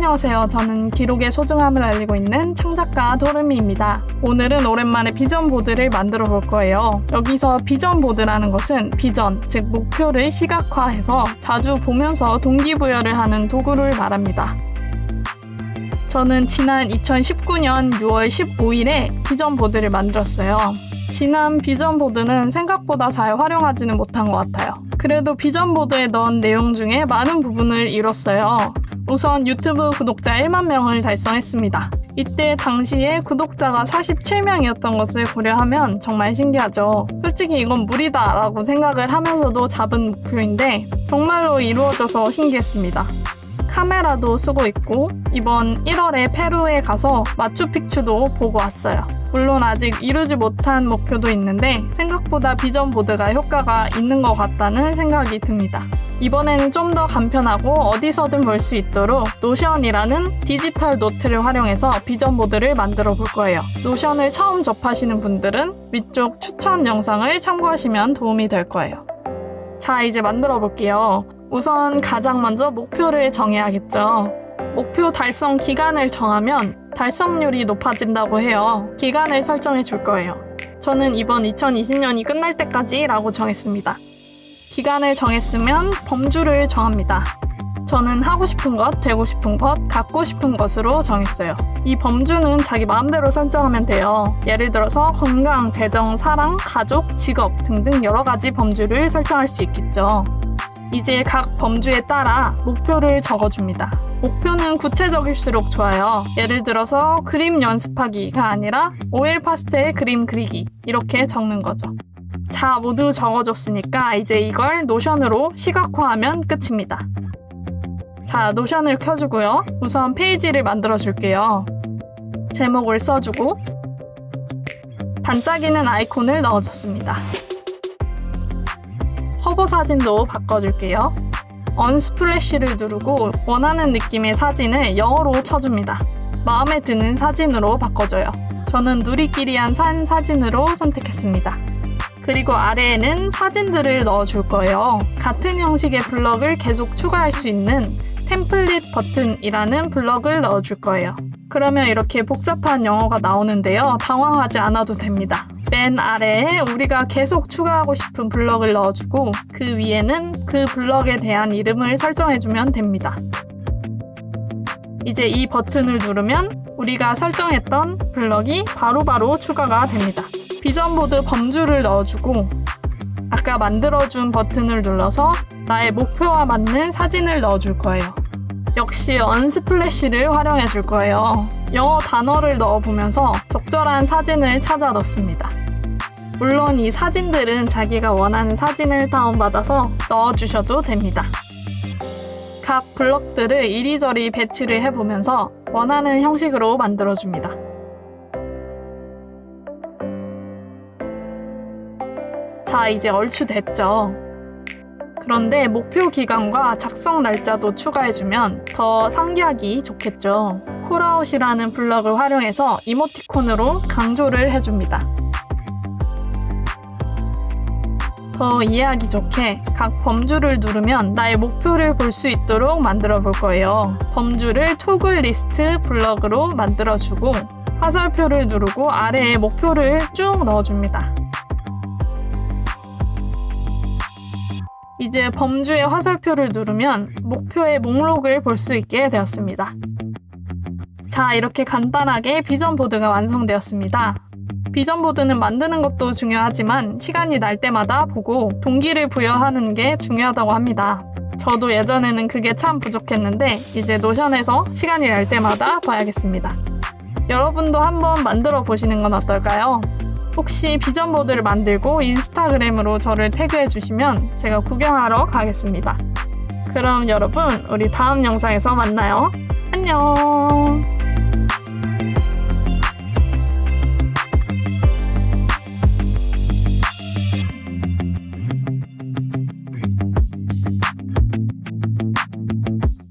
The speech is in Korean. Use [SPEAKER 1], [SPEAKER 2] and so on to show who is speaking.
[SPEAKER 1] 안녕하세요. 저는 기록의 소중함을 알리고 있는 창작가 도르미입니다. 오늘은 오랜만에 비전 보드를 만들어 볼 거예요. 여기서 비전 보드라는 것은 비전, 즉 목표를 시각화해서 자주 보면서 동기부여를 하는 도구를 말합니다. 저는 지난 2019년 6월 15일에 비전 보드를 만들었어요. 지난 비전 보드는 생각보다 잘 활용하지는 못한 것 같아요. 그래도 비전 보드에 넣은 내용 중에 많은 부분을 이뤘어요. 우선 유튜브 구독자 1만 명을 달성했습니다. 이때 당시에 구독자가 47명이었던 것을 고려하면 정말 신기하죠. 솔직히 이건 무리다 라고 생각을 하면서도 잡은 목표인데 정말로 이루어져서 신기했습니다. 카메라도 쓰고 있고 이번 1월에 페루에 가서 마추픽추도 보고 왔어요. 물론 아직 이루지 못한 목표도 있는데 생각보다 비전 보드가 효과가 있는 것 같다는 생각이 듭니다. 이번에는 좀 더 간편하고 어디서든 볼 수 있도록 노션이라는 디지털 노트를 활용해서 비전 보드를 만들어 볼 거예요. 노션을 처음 접하시는 분들은 위쪽 추천 영상을 참고하시면 도움이 될 거예요. 자, 이제 만들어 볼게요. 우선 가장 먼저 목표를 정해야겠죠. 목표 달성 기간을 정하면 달성률이 높아진다고 해요. 기간을 설정해 줄 거예요. 저는 이번 2020년이 끝날 때까지 라고 정했습니다. 기간을 정했으면 범주를 정합니다. 저는 하고 싶은 것, 되고 싶은 것, 갖고 싶은 것으로 정했어요. 이 범주는 자기 마음대로 설정하면 돼요. 예를 들어서 건강, 재정, 사랑, 가족, 직업 등등 여러 가지 범주를 설정할 수 있겠죠. 이제 각 범주에 따라 목표를 적어줍니다. 목표는 구체적일수록 좋아요. 예를 들어서 그림 연습하기가 아니라 오일 파스텔 그림 그리기 이렇게 적는 거죠. 자, 모두 적어줬으니까 이제 이걸 노션으로 시각화하면 끝입니다. 자, 노션을 켜주고요. 우선 페이지를 만들어 줄게요. 제목을 써주고 반짝이는 아이콘을 넣어줬습니다. 허브 사진도 바꿔줄게요. 언스플래시를 누르고 원하는 느낌의 사진을 영어로 쳐줍니다. 마음에 드는 사진으로 바꿔줘요. 저는 누리끼리한 산 사진으로 선택했습니다. 그리고 아래에는 사진들을 넣어줄 거예요. 같은 형식의 블럭을 계속 추가할 수 있는 템플릿 버튼이라는 블럭을 넣어줄 거예요. 그러면 이렇게 복잡한 영어가 나오는데요. 당황하지 않아도 됩니다. 맨 아래에 우리가 계속 추가하고 싶은 블럭을 넣어주고 그 위에는 그 블럭에 대한 이름을 설정해주면 됩니다. 이제 이 버튼을 누르면 우리가 설정했던 블럭이 바로바로 추가가 됩니다. 비전보드 범주를 넣어주고 아까 만들어준 버튼을 눌러서 나의 목표와 맞는 사진을 넣어줄 거예요. 역시 언스플래시를 활용해 줄 거예요. 영어 단어를 넣어보면서 적절한 사진을 찾아 넣습니다. 물론 이 사진들은 자기가 원하는 사진을 다운받아서 넣어주셔도 됩니다. 각 블럭들을 이리저리 배치를 해보면서 원하는 형식으로 만들어줍니다. 자, 이제 얼추 됐죠? 그런데 목표 기간과 작성 날짜도 추가해주면 더 상기하기 좋겠죠. 콜아웃이라는 블럭을 활용해서 이모티콘으로 강조를 해줍니다. 더 이해하기 좋게 각 범주를 누르면 나의 목표를 볼 수 있도록 만들어 볼 거예요. 범주를 토글 리스트 블럭으로 만들어주고 화살표를 누르고 아래에 목표를 쭉 넣어줍니다. 이제 범주의 화살표를 누르면 목표의 목록을 볼 수 있게 되었습니다. 자, 이렇게 간단하게 비전 보드가 완성되었습니다. 비전 보드는 만드는 것도 중요하지만 시간이 날 때마다 보고 동기를 부여하는 게 중요하다고 합니다. 저도 예전에는 그게 참 부족했는데 이제 노션에서 시간이 날 때마다 봐야겠습니다. 여러분도 한번 만들어 보시는 건 어떨까요? 혹시 비전 보드를 만들고 인스타그램으로 저를 태그해 주시면 제가 구경하러 가겠습니다. 그럼 여러분, 우리 다음 영상에서 만나요. 안녕!